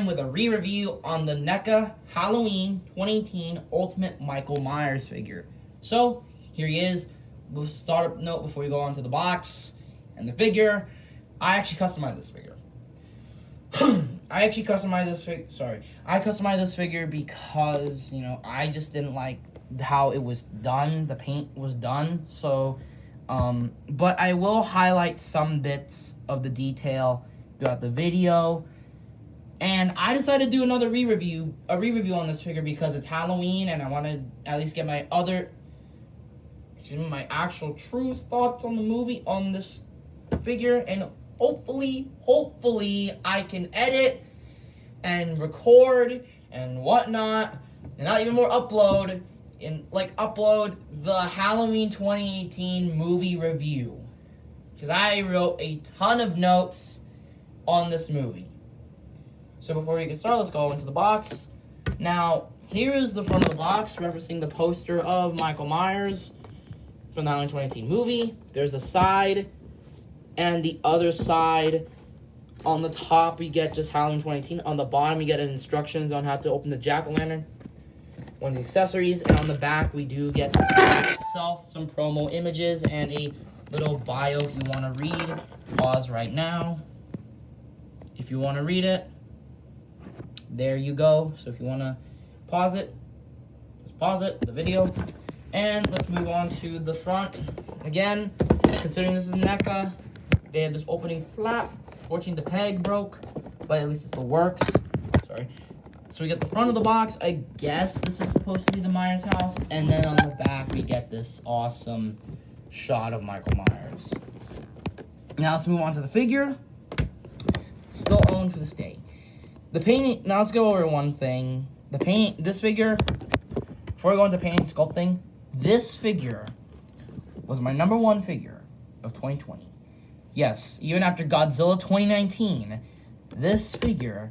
again with a re-review on the NECA Halloween 2018 Ultimate Michael Myers figure. So, here he is. With a startup note before we go on to the box and the figure. I actually customized this figure. I customized this figure because, I just didn't like how it was done. The paint was done. So, but I will highlight some bits of the detail throughout the video. And I decided to do another re-review on this figure because it's Halloween and I want to at least get my actual true thoughts on the movie, on this figure, and hopefully I can edit and record and whatnot, and not even more upload the Halloween 2018 movie review, because I wrote a ton of notes on this movie. So before we get started, let's go into the box. Now, here is the front of the box, referencing the poster of Michael Myers from the Halloween 2018 movie. There's a side and the other side. On the top, we get just Halloween 2018. On the bottom, we get instructions on how to open the jack-o'-lantern, one of the accessories. And on the back, we do get itself some promo images and a little bio if you want to read. Pause right now if you want to read it. There you go. So if you want to pause it, just pause it, the video. And let's move on to the front. Again, considering this is NECA, they have this opening flap. Fortunately, the peg broke, but at least it still works. Sorry. So we get the front of the box. I guess this is supposed to be the Myers house. And then on the back, we get this awesome shot of Michael Myers. Now let's move on to the figure. Still owned to this day. The painting, now let's go over one thing. This figure, before I go into painting and sculpting, this figure was my #1 figure of 2020. Yes, even after Godzilla 2019, this figure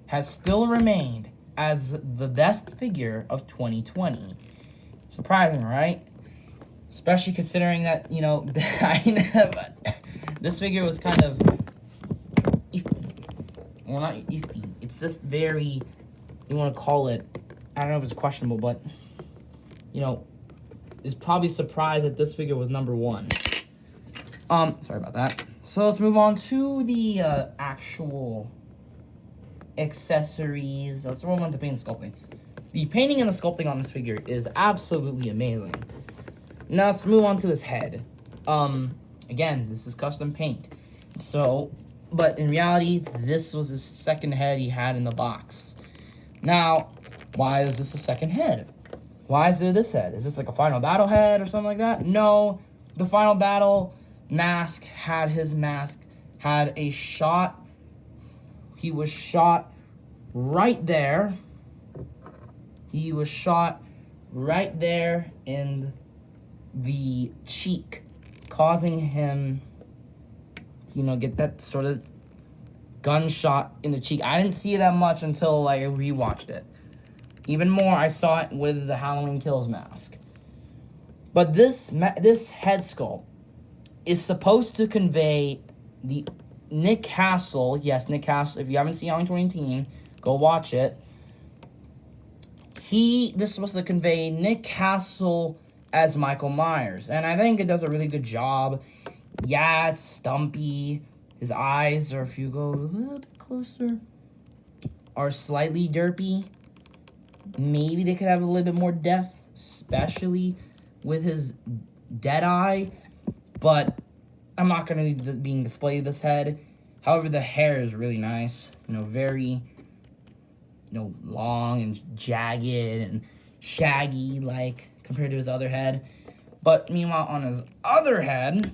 has still remained as the best figure of 2020. Surprising, right? Especially considering that, this figure was kind of iffy. Well, not iffy. It's just very, you want to call it, I don't know if it's questionable, but, is probably surprised that this figure was #1. Sorry about that. So let's move on to the actual accessories. Let's move on to painting and sculpting. The painting and the sculpting on this figure is absolutely amazing. Now let's move on to this head. Again, this is custom paint. So, but in reality, this was his second head he had in the box. Now, why is this a second head? Why is there this head? Is this like a Final Battle head or something like that? No, the Final Battle mask had a shot. He was shot right there. He was shot right there in the cheek, causing him to, get that sort of gunshot in the cheek. I didn't see it that much until I rewatched it. Even more, I saw it with the Halloween Kills mask. But this head sculpt is supposed to convey the Nick Castle. Yes, Nick Castle. If you haven't seen Halloween 2018, go watch it. This is supposed to convey Nick Castle as Michael Myers. And I think it does a really good job. Yeah, it's stumpy. His eyes, or if you go a little bit closer, are slightly derpy. Maybe they could have a little bit more depth, especially with his dead eye. But I'm not going to be displaying this head. However, the hair is really nice. Very, long and jagged and shaggy, like, compared to his other head. But meanwhile, on his other head,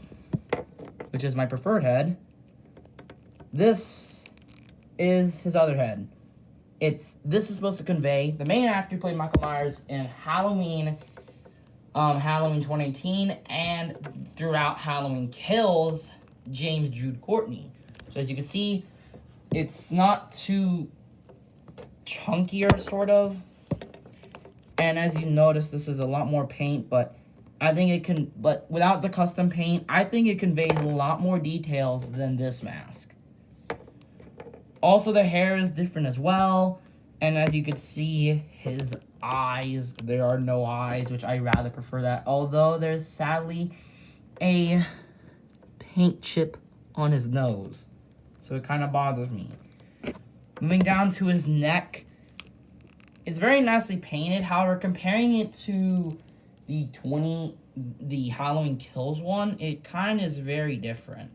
which is my preferred head, this is his other head. This is supposed to convey the main actor who played Michael Myers in Halloween 2018, and throughout Halloween Kills, James Jude Courtney. So as you can see, it's not too chunkier, sort of. And as you notice, this is a lot more paint, but I think it can, but without the custom paint, I think it conveys a lot more details than this mask. Also, the hair is different as well. And as you can see, his eyes, there are no eyes, which I rather prefer that. Although there's sadly a paint chip on his nose. So it kind of bothers me. Moving down to his neck. It's very nicely painted. However, comparing it to the Halloween Kills one, it kind of is very different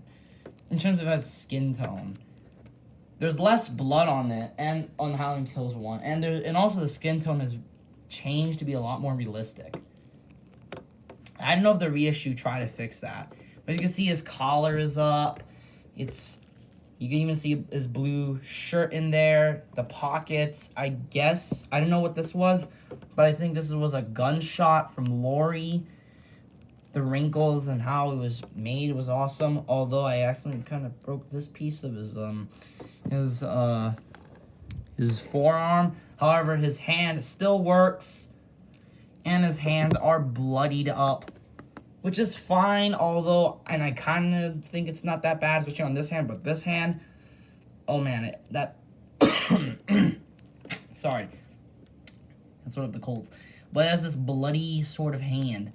in terms of his skin tone. There's less blood on it, and on Halloween Kills one, and also the skin tone has changed to be a lot more realistic. I don't know if the reissue tried to fix that, but you can see his collar is up. You can even see his blue shirt in there. The pockets, I guess. I don't know what this was, but I think this was a gunshot from Lori. The wrinkles and how it was made was awesome. Although I accidentally kind of broke this piece of his forearm. However, his hand still works. And his hands are bloodied up, which is fine, although, and I kind of think it's not that bad, especially on this hand, but this hand, oh man, sorry, that's sort of the colds, but it has this bloody sort of hand.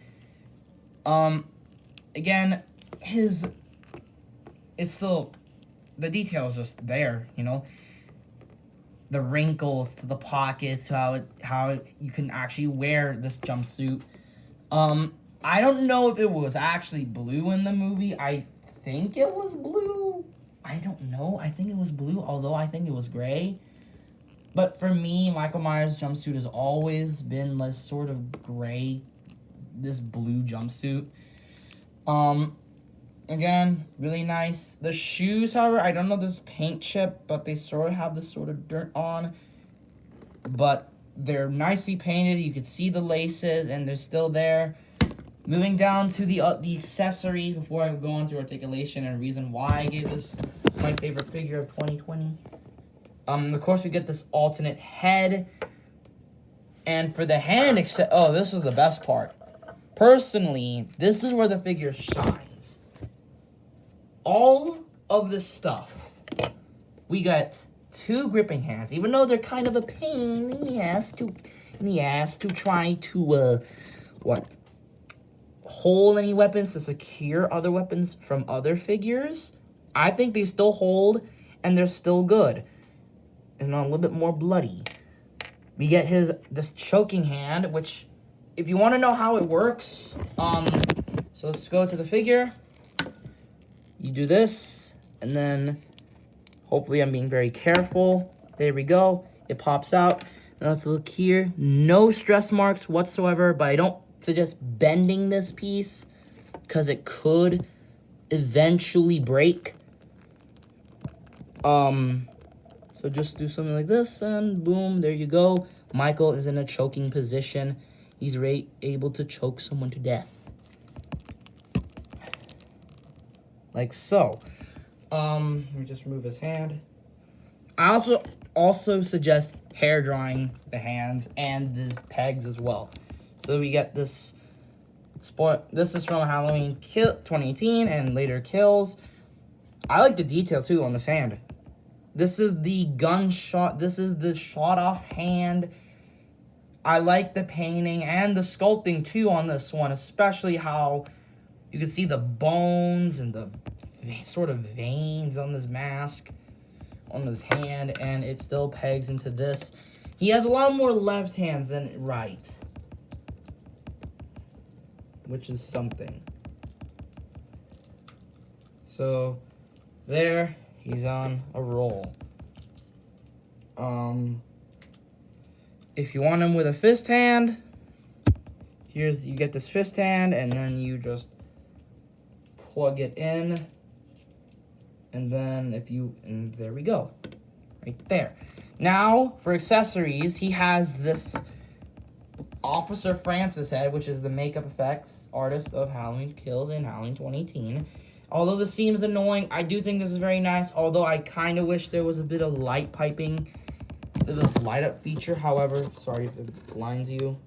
Again, it's still, the detail is just there, you know, the wrinkles to the pockets, how you can actually wear this jumpsuit. I don't know if it was actually blue in the movie. I think it was blue. I don't know. I think it was blue, although I think it was gray. But for me, Michael Myers' jumpsuit has always been this sort of gray, this blue jumpsuit. Again, really nice. The shoes, however, I don't know this paint chip, but they sort of have this sort of dirt on. But they're nicely painted. You can see the laces, and they're still there. Moving down to the accessories before I go on to articulation and reason why I gave this my favorite figure of 2020. Of course, we get this alternate head. And for the hand, oh, this is the best part. Personally, this is where the figure shines. All of the stuff. We got 2 gripping hands, even though they're kind of a pain in the ass to try to, hold any weapons to secure other weapons from other figures. I think they still hold, and they're still good. And a little bit more bloody. We get this choking hand, which, if you want to know how it works, so let's go to the figure. You do this, and then, hopefully I'm being very careful. There we go. It pops out. Now let's look here. No stress marks whatsoever, but I don't suggest bending this piece because it could eventually break. So just do something like this, and boom, there you go. Michael is in a choking position. He's able to choke someone to death. Like so. Let me just remove his hand. I also suggest hair drying the hands and the pegs as well. So we get this This is from Halloween 2018 and later Kills. I like the detail too on this hand. This is the gunshot. This is the shot off hand. I like the painting and the sculpting too on this one, especially how you can see the bones and the sort of veins on this mask, on this hand, and it still pegs into this. He has a lot more left hands than right, which is something. So there, he's on a roll. If you want him with a fist hand, you get this fist hand, and then you just plug it in, and then and there we go, right there. Now for accessories, he has this Officer Francis head, which is the makeup effects artist of Halloween Kills in Halloween 2018. Although this seems annoying, I do think this is very nice, although I kind of wish there was a bit of light piping. This light up feature, however, sorry if it blinds you.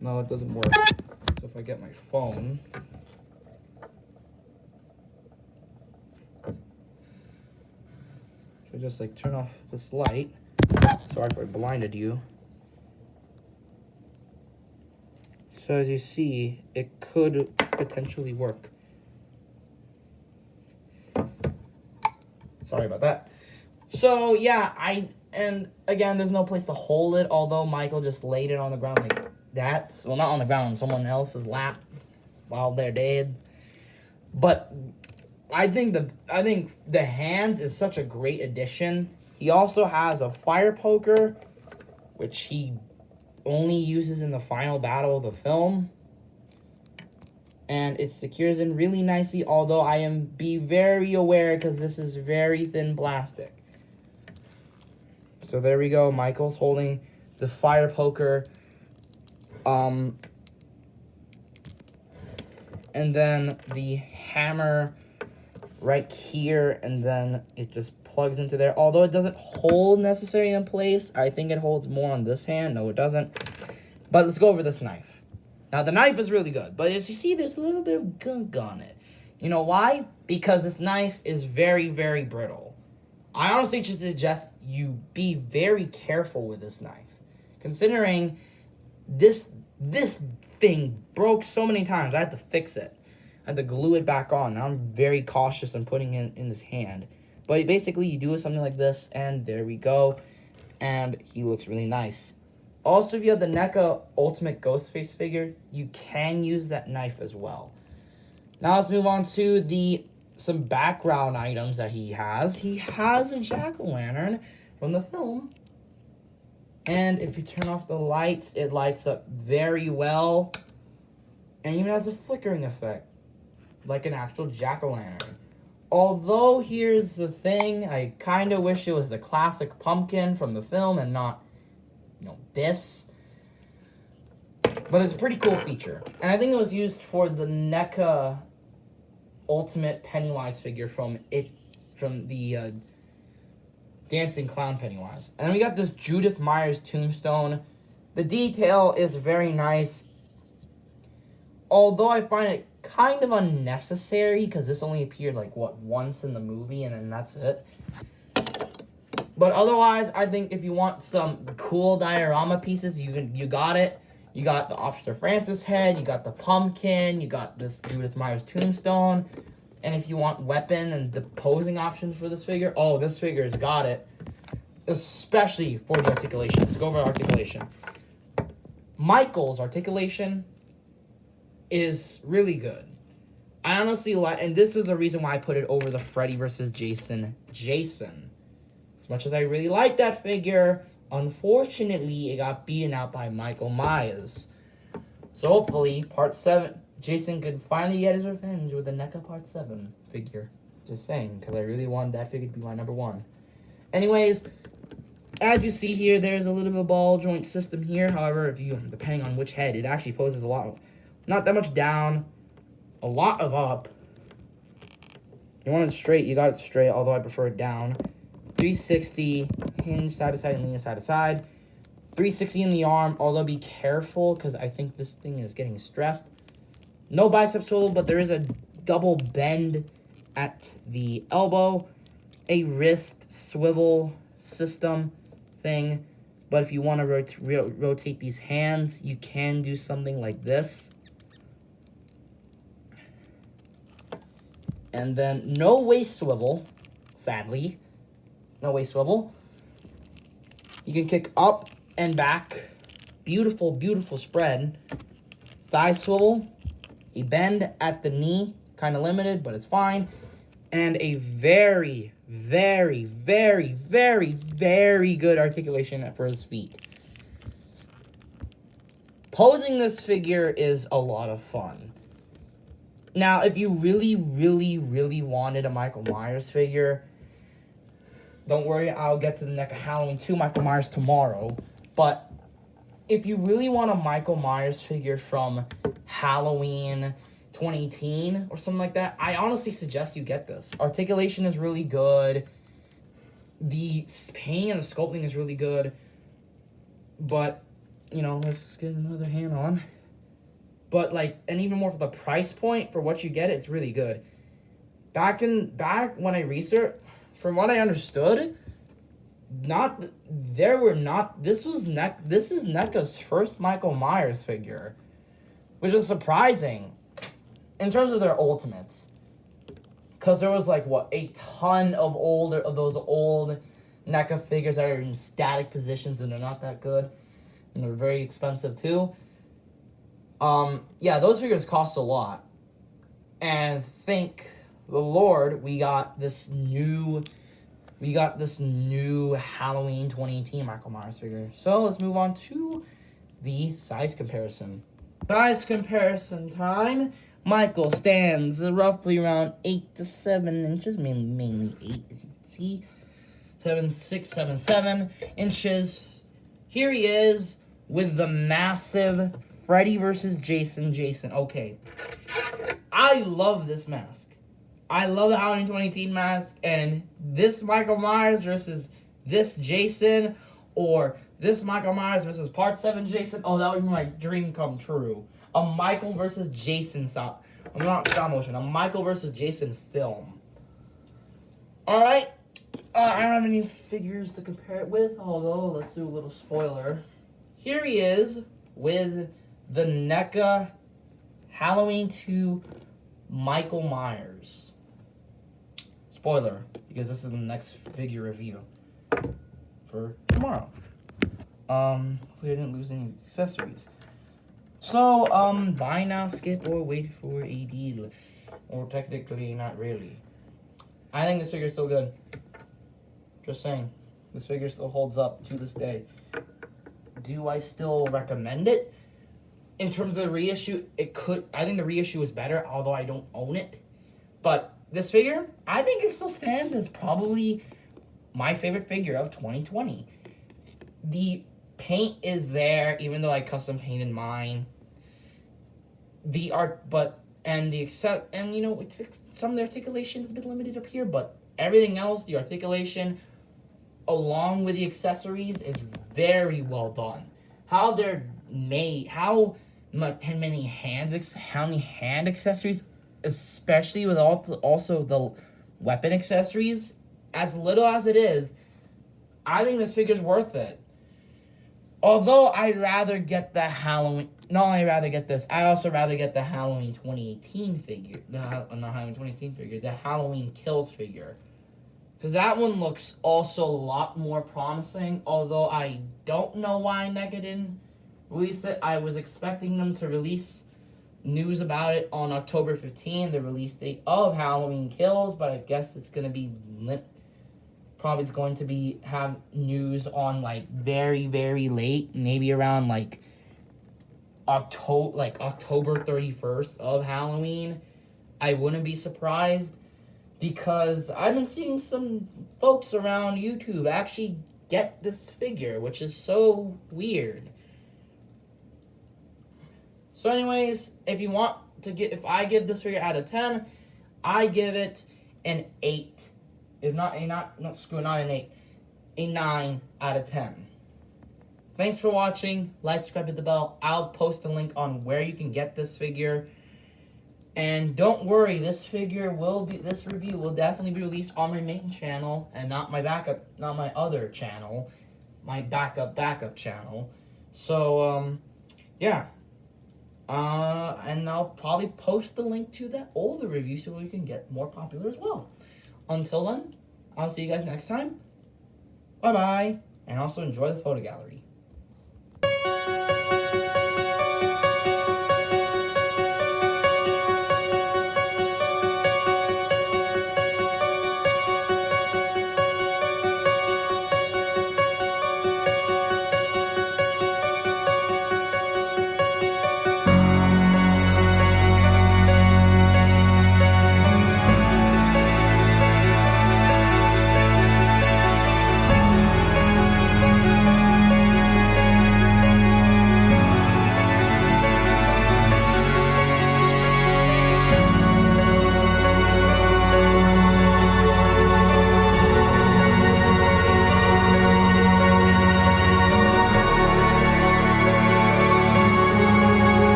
No, it doesn't work. So if I get my phone. I just like turn off this light. Sorry if I blinded you. So as you see, it could potentially work. Sorry about that. So yeah, and again, there's no place to hold it, although Michael just laid it on the ground like that. Well, not on the ground, on someone else's lap while they're dead. But I think the hands is such a great addition. He also has a fire poker, which he only uses in the final battle of the film. And it secures in really nicely, although be very aware because this is very thin plastic. So there we go. Michael's holding the fire poker. And then the hammer right here, and then it just plugs into there. Although it doesn't hold necessarily in place, I think it holds more on this hand. No, it doesn't. But let's go over this knife. Now, the knife is really good, but as you see, there's a little bit of gunk on it. You know why? Because this knife is very, very brittle. I honestly should suggest you be very careful with this knife, considering this thing broke so many times. I had to fix it. I had to glue it back on. Now I'm very cautious in putting it in this hand. But basically, you do something like this, and there we go. And he looks really nice. Also, if you have the NECA Ultimate Ghostface figure, you can use that knife as well. Now let's move on to some background items that he has. He has a jack-o'-lantern from the film. And if you turn off the lights, it lights up very well. And even has a flickering effect, like an actual jack-o'-lantern. Although, here's the thing, I kind of wish it was the classic pumpkin from the film and not, this. But it's a pretty cool feature. And I think it was used for the NECA Ultimate Pennywise figure from the Dancing Clown Pennywise. And then we got this Judith Myers tombstone. The detail is very nice. Although I find it kind of unnecessary because this only appeared once in the movie and then that's it. But otherwise, I think if you want some cool diorama pieces, you got it. You got the Officer Francis head, you got the pumpkin, you got this Judith Myers tombstone. And if you want weapon and deposing options for this figure, this figure's got it. Especially for the articulation. Let's go over articulation. Michael's articulation is really good. I honestly like, and this is the reason why I put it over the Freddy vs. Jason. As much as I really like that figure, unfortunately, it got beaten out by Michael Myers. So hopefully, Part 7, Jason could finally get his revenge with the NECA Part 7 figure. Just saying, because I really want that figure to be my number one. Anyways, as you see here, there's a little bit of a ball joint system here. However, depending on which head, it actually poses a lot, not that much down, a lot of up. You want it straight, you got it straight, although I prefer it down. 360, hinge side to side and lean side to side. 360 in the arm, although be careful because I think this thing is getting stressed. No bicep swivel, but there is a double bend at the elbow. A wrist swivel system thing. But if you want to rotate these hands, you can do something like this. And then no waist swivel, sadly. No waist swivel. You can kick up and back. Beautiful, beautiful spread. Thigh swivel. A bend at the knee. Kind of limited, but it's fine. And a very, very, very, very, very good articulation for his feet. Posing this figure is a lot of fun. Now, if you really, really, really wanted a Michael Myers figure, don't worry, I'll get to the NECA Halloween 2 Michael Myers tomorrow. But if you really want a Michael Myers figure from Halloween 2018 or something like that, I honestly suggest you get this. Articulation is really good. The painting and the sculpting is really good. But, let's get another hand on. But, and even more for the price point for what you get, it's really good. Back when I researched, from what I understood, This is NECA's first Michael Myers figure, which is surprising in terms of their ultimates, because there was like a ton of those old NECA figures that are in static positions and they're not that good, and they're very expensive too. Yeah, those figures cost a lot, and thank the Lord we got this new Halloween 2018 Michael Myers figure. So let's move on to the size comparison. Size comparison time. Michael stands roughly around 8 to 7 inches, mainly 8, as you can see. 7 inches. Here he is with the massive Freddy versus Jason. Okay. I love this mask. I love the Halloween 2018 mask, and this Michael Myers versus this Jason, or this Michael Myers versus Part 7 Jason. Oh, that would be my dream come true. A Michael versus Jason stop. I'm not stop motion. A Michael versus Jason film. Alright. I don't have any figures to compare it with, although let's do a little spoiler. Here he is with the NECA Halloween 2 Michael Myers. Spoiler, because this is the next figure review for tomorrow. Hopefully I didn't lose any accessories. So, buy now, skip, or wait for a deal. Or technically, not really. I think this figure is still good. Just saying. This figure still holds up to this day. Do I still recommend it? In terms of the reissue, I think the reissue is better, although I don't own it. But this figure, I think it still stands as probably my favorite figure of 2020. The paint is there, even though I custom painted mine. The art, some of the articulation is a bit limited up here, but everything else, the articulation, along with the accessories, is very well done. How they're made, how many hand accessories, especially with also the weapon accessories, as little as it is, I think this figure's worth it. Although I'd rather get the Halloween, I also rather get the Halloween 2018 figure, the Halloween Kills figure. Because that one looks also a lot more promising, although I don't know why NECA didn't release it. I was expecting them to release news about it on October 15th, the release date of Halloween Kills, but I guess it's going to be probably it's going to be have news on like very, very late, maybe around like October 31st of Halloween. I wouldn't be surprised, because I've been seeing some folks around YouTube actually get this figure, which is so weird. So anyways, if I give this figure out of 10, I give it an 8. If not an 8, a 9 out of 10. Thanks for watching. Like, subscribe, hit the bell. I'll post a link on where you can get this figure. And don't worry, this review will definitely be released on my main channel and not my other channel, my backup channel. So, yeah. And I'll probably post the link to that older review so we can get more popular as well. Until then, I'll see you guys next time. Bye-bye. And also enjoy the photo gallery.